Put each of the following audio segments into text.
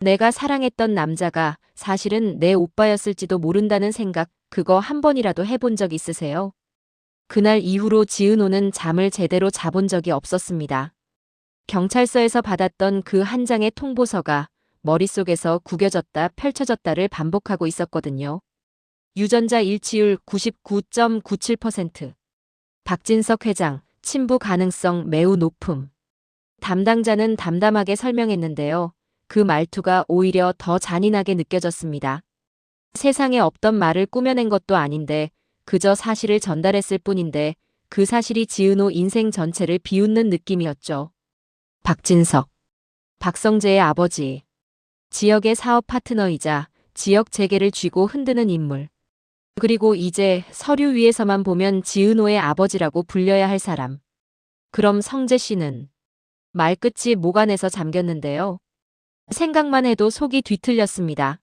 내가 사랑했던 남자가 사실은 내 오빠였을지도 모른다는 생각, 그거 한 번이라도 해본 적 있으세요? 그날 이후로 지은호는 잠을 제대로 자본 적이 없었습니다. 경찰서에서 받았던 그 한 장의 통보서가 머릿속에서 구겨졌다 펼쳐졌다를 반복하고 있었거든요. 유전자 일치율 99.97%. 박진석 회장, 친부 가능성 매우 높음. 담당자는 담담하게 설명했는데요. 그 말투가 오히려 더 잔인하게 느껴졌습니다. 세상에 없던 말을 꾸며낸 것도 아닌데 그저 사실을 전달했을 뿐인데 그 사실이 지은호 인생 전체를 비웃는 느낌이었죠. 박진석, 박성재의 아버지. 지역의 사업 파트너이자 지역 재계를 쥐고 흔드는 인물. 그리고 이제 서류 위에서만 보면 지은호의 아버지라고 불려야 할 사람. 그럼 성재 씨는? 말끝이 목안에서 잠겼는데요. 생각만 해도 속이 뒤틀렸습니다.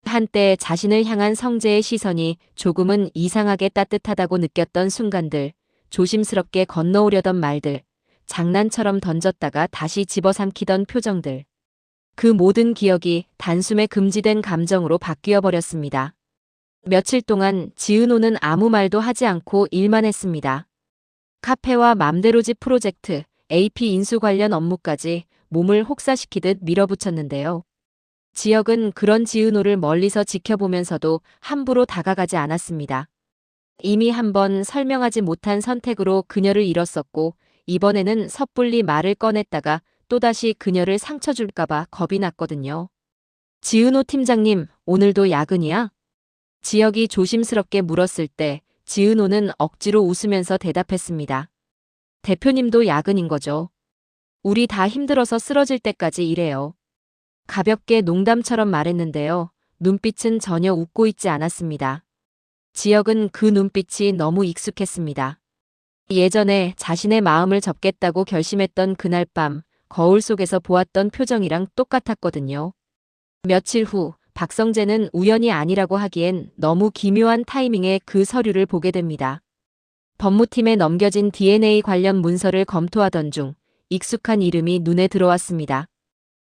한때 자신을 향한 성재의 시선이 조금은 이상하게 따뜻하다고 느꼈던 순간들, 조심스럽게 건너오려던 말들, 장난처럼 던졌다가 다시 집어삼키던 표정들. 그 모든 기억이 단숨에 금지된 감정으로 바뀌어 버렸습니다. 며칠 동안 지은호는 아무 말도 하지 않고 일만 했습니다. 카페와 맘대로집 프로젝트, AP 인수 관련 업무까지 몸을 혹사시키듯 밀어붙였는데요. 지역은 그런 지은호를 멀리서 지켜보면서도 함부로 다가가지 않았습니다. 이미 한번 설명하지 못한 선택으로 그녀를 잃었었고 이번에는 섣불리 말을 꺼냈다가 또다시 그녀를 상처 줄까봐 겁이 났거든요. 지은호 팀장님, 오늘도 야근이야? 지역이 조심스럽게 물었을 때 지은호는 억지로 웃으면서 대답했습니다. 대표님도 야근인 거죠. 우리 다 힘들어서 쓰러질 때까지 일해요. 가볍게 농담처럼 말했는데요. 눈빛은 전혀 웃고 있지 않았습니다. 지역은 그 눈빛이 너무 익숙했습니다. 예전에 자신의 마음을 접겠다고 결심했던 그날 밤 거울 속에서 보았던 표정이랑 똑같았거든요. 며칠 후 박성재는 우연이 아니라고 하기엔 너무 기묘한 타이밍에 그 서류를 보게 됩니다. 법무팀에 넘겨진 DNA 관련 문서를 검토하던 중 익숙한 이름이 눈에 들어왔습니다.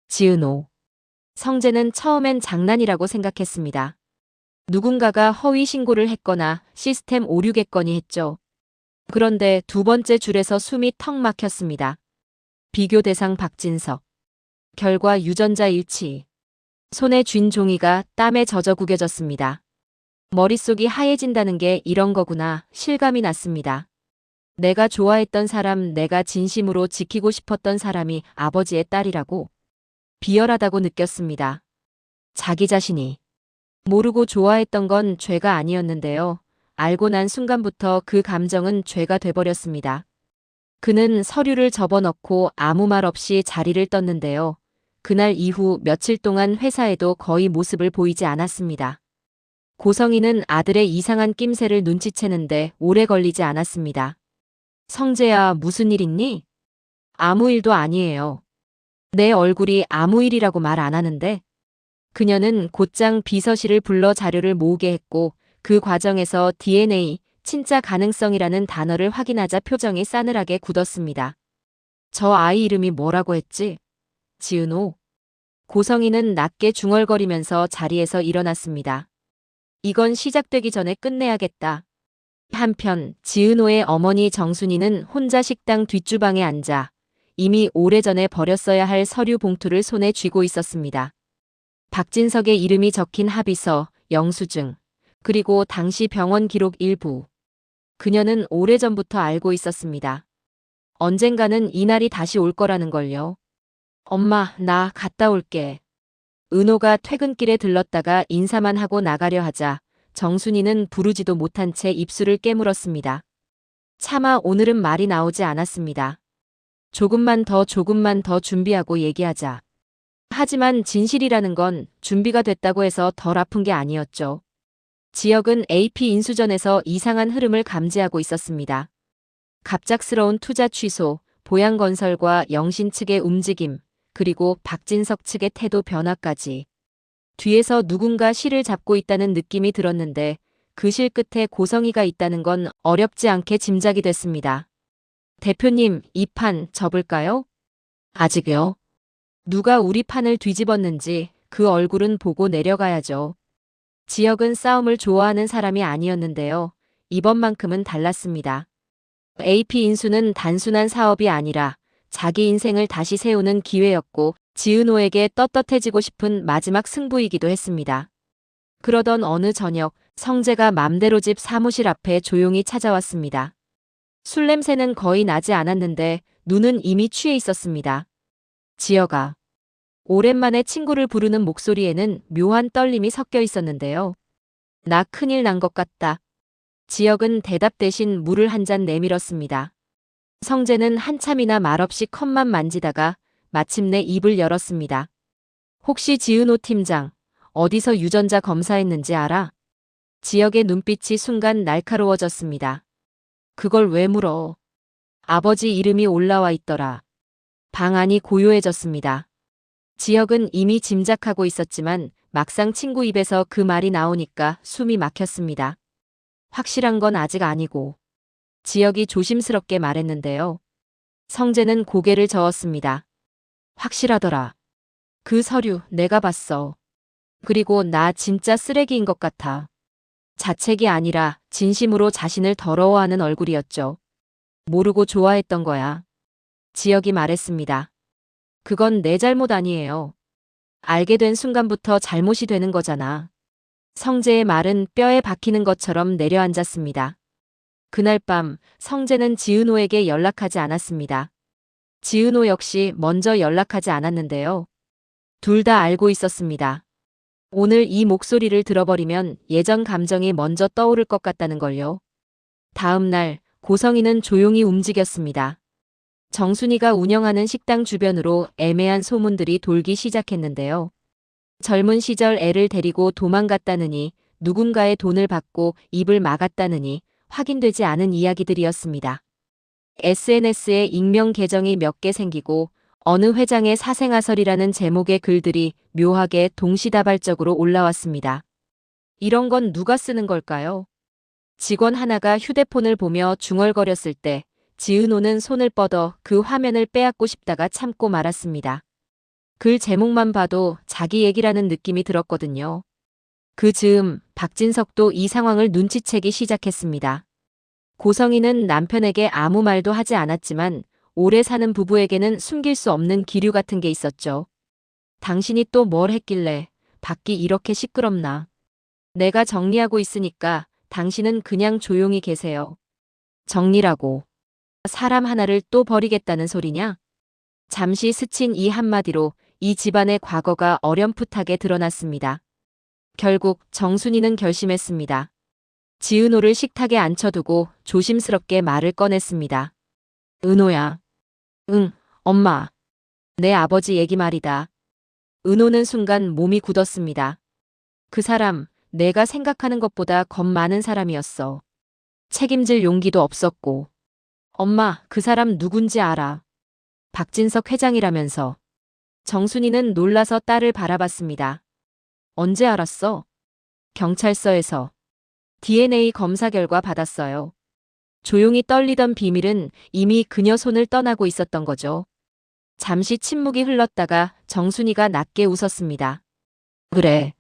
지은호. 성재는 처음엔 장난이라고 생각했습니다. 누군가가 허위 신고를 했거나 시스템 오류겠거니 했죠. 그런데 두 번째 줄에서 숨이 턱 막혔습니다. 비교 대상 박진석. 결과 유전자 일치. 손에 쥔 종이가 땀에 젖어 구겨졌습니다. 머릿속이 하얘진다는 게 이런 거구나 실감이 났습니다. 내가 좋아했던 사람, 내가 진심으로 지키고 싶었던 사람이 아버지의 딸이라고? 비열하다고 느꼈습니다. 자기 자신이 모르고 좋아했던 건 죄가 아니었는데요. 알고 난 순간부터 그 감정은 죄가 돼버렸습니다. 그는 서류를 접어넣고 아무 말 없이 자리를 떴는데요. 그날 이후 며칠 동안 회사에도 거의 모습을 보이지 않았습니다. 고성이는 아들의 이상한 낌새를 눈치채는데 오래 걸리지 않았습니다. 성재야, 무슨 일 있니? 아무 일도 아니에요. 내 얼굴이 아무 일이라고 말 안 하는데? 그녀는 곧장 비서실을 불러 자료를 모으게 했고 그 과정에서 DNA, 친자 가능성이라는 단어를 확인하자 표정이 싸늘하게 굳었습니다. 저 아이 이름이 뭐라고 했지? 지은호. 고성이는 낮게 중얼거리면서 자리에서 일어났습니다. 이건 시작되기 전에 끝내야겠다. 한편 지은호의 어머니 정순이는 혼자 식당 뒷주방에 앉아 이미 오래전에 버렸어야 할 서류 봉투를 손에 쥐고 있었습니다. 박진석의 이름이 적힌 합의서, 영수증, 그리고 당시 병원 기록 일부. 그녀는 오래전부터 알고 있었습니다. 언젠가는 이날이 다시 올 거라는 걸요. 엄마, 나 갔다 올게. 은호가 퇴근길에 들렀다가 인사만 하고 나가려 하자 정순이는 부르지도 못한 채 입술을 깨물었습니다. 차마 오늘은 말이 나오지 않았습니다. 조금만 더 준비하고 얘기하자. 하지만 진실이라는 건 준비가 됐다고 해서 덜 아픈 게 아니었죠. 지역은 AP 인수전에서 이상한 흐름을 감지하고 있었습니다. 갑작스러운 투자 취소, 보양건설과 영신 측의 움직임, 그리고 박진석 측의 태도 변화까지. 뒤에서 누군가 실을 잡고 있다는 느낌이 들었는데 그 실 끝에 고성이가 있다는 건 어렵지 않게 짐작이 됐습니다. 대표님, 이 판 접을까요? 아직요. 누가 우리 판을 뒤집었는지 그 얼굴은 보고 내려가야죠. 지혁은 싸움을 좋아하는 사람이 아니었는데요. 이번만큼은 달랐습니다. AP 인수는 단순한 사업이 아니라 자기 인생을 다시 세우는 기회였고 지은호에게 떳떳해지고 싶은 마지막 승부이기도 했습니다. 그러던 어느 저녁 성재가 맘대로 집 사무실 앞에 조용히 찾아왔습니다. 술 냄새는 거의 나지 않았는데 눈은 이미 취해 있었습니다. 지혁아. 오랜만에 친구를 부르는 목소리에는 묘한 떨림이 섞여 있었는데요. 나 큰일 난 것 같다. 지혁은 대답 대신 물을 한 잔 내밀었습니다. 성재는 한참이나 말없이 컵만 만지다가 마침내 입을 열었습니다. 혹시 지은호 팀장, 어디서 유전자 검사했는지 알아? 지혁의 눈빛이 순간 날카로워졌습니다. 그걸 왜 물어? 아버지 이름이 올라와 있더라. 방 안이 고요해졌습니다. 지혁은 이미 짐작하고 있었지만 막상 친구 입에서 그 말이 나오니까 숨이 막혔습니다. 확실한 건 아직 아니고. 지혁이 조심스럽게 말했는데요. 성재는 고개를 저었습니다. 확실하더라. 그 서류 내가 봤어. 그리고 나 진짜 쓰레기인 것 같아. 자책이 아니라 진심으로 자신을 더러워하는 얼굴이었죠. 모르고 좋아했던 거야. 지혁이 말했습니다. 그건 내 잘못 아니에요. 알게 된 순간부터 잘못이 되는 거잖아. 성재의 말은 뼈에 박히는 것처럼 내려앉았습니다. 그날 밤 성재는 지은호에게 연락하지 않았습니다. 지은호 역시 먼저 연락하지 않았는데요. 둘 다 알고 있었습니다. 오늘 이 목소리를 들어버리면 예전 감정이 먼저 떠오를 것 같다는 걸요. 다음 날 고성이는 조용히 움직였습니다. 정순이가 운영하는 식당 주변으로 애매한 소문들이 돌기 시작했는데요. 젊은 시절 애를 데리고 도망갔다느니 누군가의 돈을 받고 입을 막았다느니 확인되지 않은 이야기들이었습니다. SNS에 익명 계정이 몇 개 생기고 어느 회장의 사생아설이라는 제목의 글들이 묘하게 동시다발적으로 올라왔습니다. 이런 건 누가 쓰는 걸까요? 직원 하나가 휴대폰을 보며 중얼거렸을 때 지은호는 손을 뻗어 그 화면을 빼앗고 싶다가 참고 말았습니다. 글 제목만 봐도 자기 얘기라는 느낌이 들었거든요. 그 즈음 박진석도 이 상황을 눈치채기 시작했습니다. 고성이는 남편에게 아무 말도 하지 않았지만 오래 사는 부부에게는 숨길 수 없는 기류 같은 게 있었죠. 당신이 또 뭘 했길래 밖이 이렇게 시끄럽나. 내가 정리하고 있으니까 당신은 그냥 조용히 계세요. 정리라고. 사람 하나를 또 버리겠다는 소리냐? 잠시 스친 이 한마디로 이 집안의 과거가 어렴풋하게 드러났습니다. 결국 정순이는 결심했습니다. 지은호를 식탁에 앉혀두고 조심스럽게 말을 꺼냈습니다. 은호야. 응, 엄마. 내 아버지 얘기 말이다. 은호는 순간 몸이 굳었습니다. 그 사람, 내가 생각하는 것보다 겁 많은 사람이었어. 책임질 용기도 없었고. 엄마, 그 사람 누군지 알아. 박진석 회장이라면서. 정순이는 놀라서 딸을 바라봤습니다. 언제 알았어? 경찰서에서. DNA 검사 결과 받았어요. 조용히 떨리던 비밀은 이미 그녀 손을 떠나고 있었던 거죠. 잠시 침묵이 흘렀다가 정순이가 낮게 웃었습니다. 그래.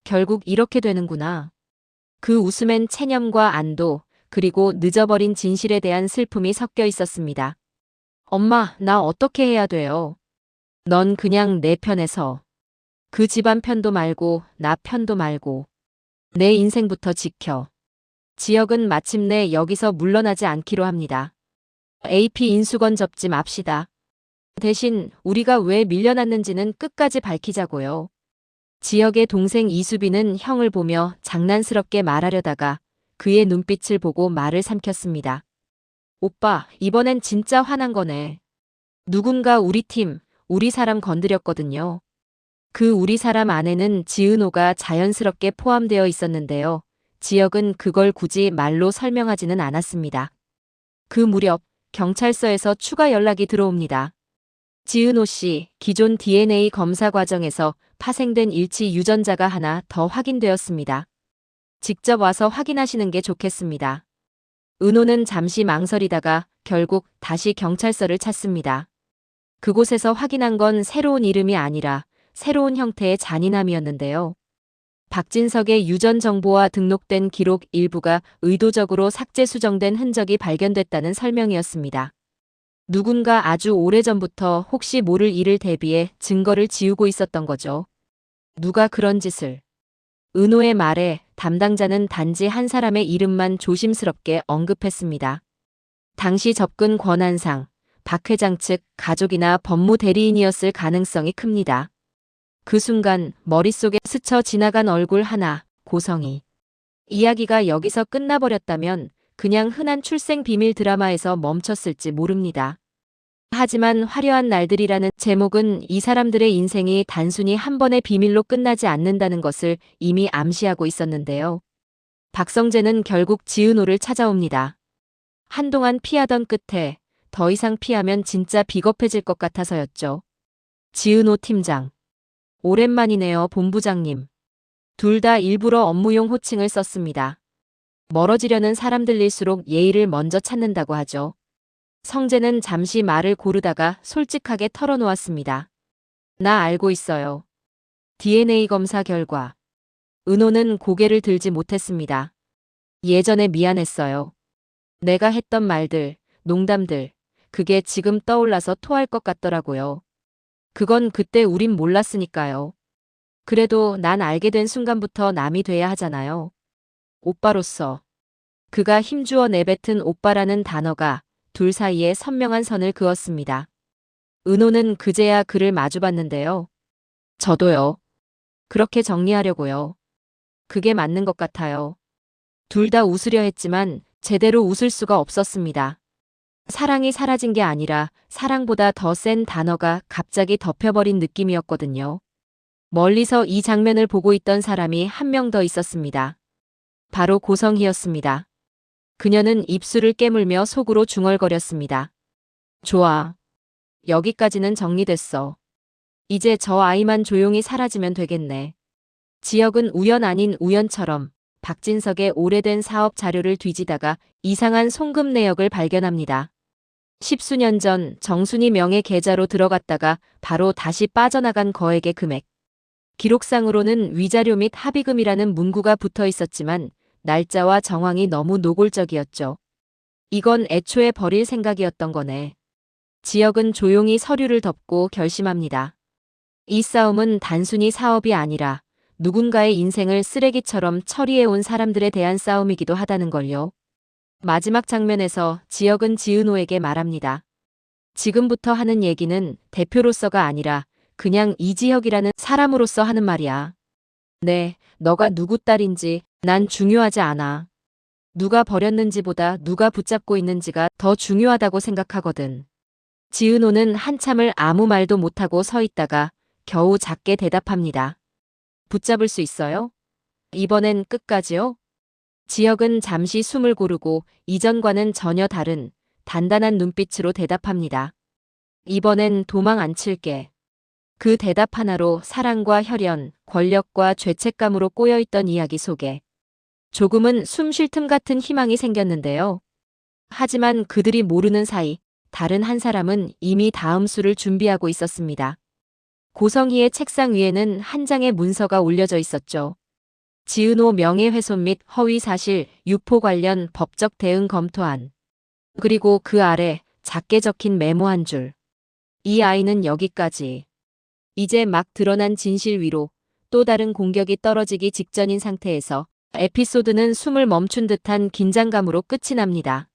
결국 이렇게 되는구나. 그 웃음엔 체념과 안도, 그리고 늦어버린 진실에 대한 슬픔이 섞여 있었습니다. 엄마, 나 어떻게 해야 돼요? 넌 그냥 내 편에서. 그 집안 편도 말고 나 편도 말고. 내 인생부터 지켜. 지혁은 마침내 여기서 물러나지 않기로 합니다. AP 인수건 접지 맙시다. 대신 우리가 왜 밀려났는지는 끝까지 밝히자고요. 지혁의 동생 이수빈은 형을 보며 장난스럽게 말하려다가 그의 눈빛을 보고 말을 삼켰습니다. 오빠, 이번엔 진짜 화난 거네. 누군가 우리 팀, 우리 사람 건드렸거든요. 그 우리 사람 안에는 지은호가 자연스럽게 포함되어 있었는데요. 지혁은 그걸 굳이 말로 설명하지는 않았습니다. 그 무렵 경찰서에서 추가 연락이 들어옵니다. 지은호 씨, 기존 DNA 검사 과정에서 파생된 일치 유전자가 하나 더 확인되었습니다. 직접 와서 확인하시는 게 좋겠습니다. 은호는 잠시 망설이다가 결국 다시 경찰서를 찾습니다. 그곳에서 확인한 건 새로운 이름이 아니라 새로운 형태의 잔인함이었는데요. 박진석의 유전 정보와 등록된 기록 일부가 의도적으로 삭제 수정된 흔적이 발견됐다는 설명이었습니다. 누군가 아주 오래전부터 혹시 모를 일을 대비해 증거를 지우고 있었던 거죠. 누가 그런 짓을? 은호의 말에 담당자는 단지 한 사람의 이름만 조심스럽게 언급했습니다. 당시 접근 권한상 박 회장 측 가족이나 법무 대리인이었을 가능성이 큽니다. 그 순간 머릿속에 스쳐 지나간 얼굴 하나, 고성이. 이야기가 여기서 끝나버렸다면 그냥 흔한 출생 비밀 드라마에서 멈췄을지 모릅니다. 하지만 화려한 날들이라는 제목은 이 사람들의 인생이 단순히 한 번의 비밀로 끝나지 않는다는 것을 이미 암시하고 있었는데요. 박성재는 결국 지은호를 찾아옵니다. 한동안 피하던 끝에 더 이상 피하면 진짜 비겁해질 것 같아서였죠. 지은호 팀장. 오랜만이네요, 본부장님. 둘 다 일부러 업무용 호칭을 썼습니다. 멀어지려는 사람들일수록 예의를 먼저 찾는다고 하죠. 성재는 잠시 말을 고르다가 솔직하게 털어놓았습니다. 나 알고 있어요. DNA 검사 결과. 은호는 고개를 들지 못했습니다. 예전에 미안했어요. 내가 했던 말들, 농담들, 그게 지금 떠올라서 토할 것 같더라고요. 그건 그때 우린 몰랐으니까요. 그래도 난 알게 된 순간부터 남이 돼야 하잖아요. 오빠로서. 그가 힘주어 내뱉은 오빠라는 단어가 둘 사이에 선명한 선을 그었습니다. 은호는 그제야 그를 마주봤는데요. 저도요. 그렇게 정리하려고요. 그게 맞는 것 같아요. 둘 다 웃으려 했지만 제대로 웃을 수가 없었습니다. 사랑이 사라진 게 아니라 사랑보다 더 센 단어가 갑자기 덮여버린 느낌이었거든요. 멀리서 이 장면을 보고 있던 사람이 한 명 더 있었습니다. 바로 고성희였습니다. 그녀는 입술을 깨물며 속으로 중얼거렸습니다. 좋아. 여기까지는 정리됐어. 이제 저 아이만 조용히 사라지면 되겠네. 지역은 우연 아닌 우연처럼 박진석의 오래된 사업 자료를 뒤지다가 이상한 송금 내역을 발견합니다. 10수년 전 정순이 명의 계좌로 들어갔다가 바로 다시 빠져나간 거액의 금액. 기록상으로는 위자료 및 합의금이라는 문구가 붙어 있었지만 날짜와 정황이 너무 노골적이었죠. 이건 애초에 버릴 생각이었던 거네. 지역은 조용히 서류를 덮고 결심합니다. 이 싸움은 단순히 사업이 아니라 누군가의 인생을 쓰레기처럼 처리해온 사람들에 대한 싸움이기도 하다는 걸요. 마지막 장면에서 지역은 지은호에게 말합니다. 지금부터 하는 얘기는 대표로서가 아니라 그냥 이지혁이라는 사람으로서 하는 말이야. 네, 너가 누구 딸인지 난 중요하지 않아. 누가 버렸는지보다 누가 붙잡고 있는지가 더 중요하다고 생각하거든. 지은호는 한참을 아무 말도 못하고 서 있다가 겨우 작게 대답합니다. 붙잡을 수 있어요? 이번엔 끝까지요? 지역은 잠시 숨을 고르고 이전과는 전혀 다른 단단한 눈빛으로 대답합니다. 이번엔 도망 안 칠게. 그 대답 하나로 사랑과 혈연, 권력과 죄책감으로 꼬여있던 이야기 속에 조금은 숨 쉴 틈 같은 희망이 생겼는데요. 하지만 그들이 모르는 사이 다른 한 사람은 이미 다음 수를 준비하고 있었습니다. 고성희의 책상 위에는 한 장의 문서가 올려져 있었죠. 지은호 명예훼손 및 허위사실, 유포 관련 법적 대응 검토안. 그리고 그 아래 작게 적힌 메모 한 줄. 이 아이는 여기까지. 이제 막 드러난 진실 위로 또 다른 공격이 떨어지기 직전인 상태에서 에피소드는 숨을 멈춘 듯한 긴장감으로 끝이 납니다.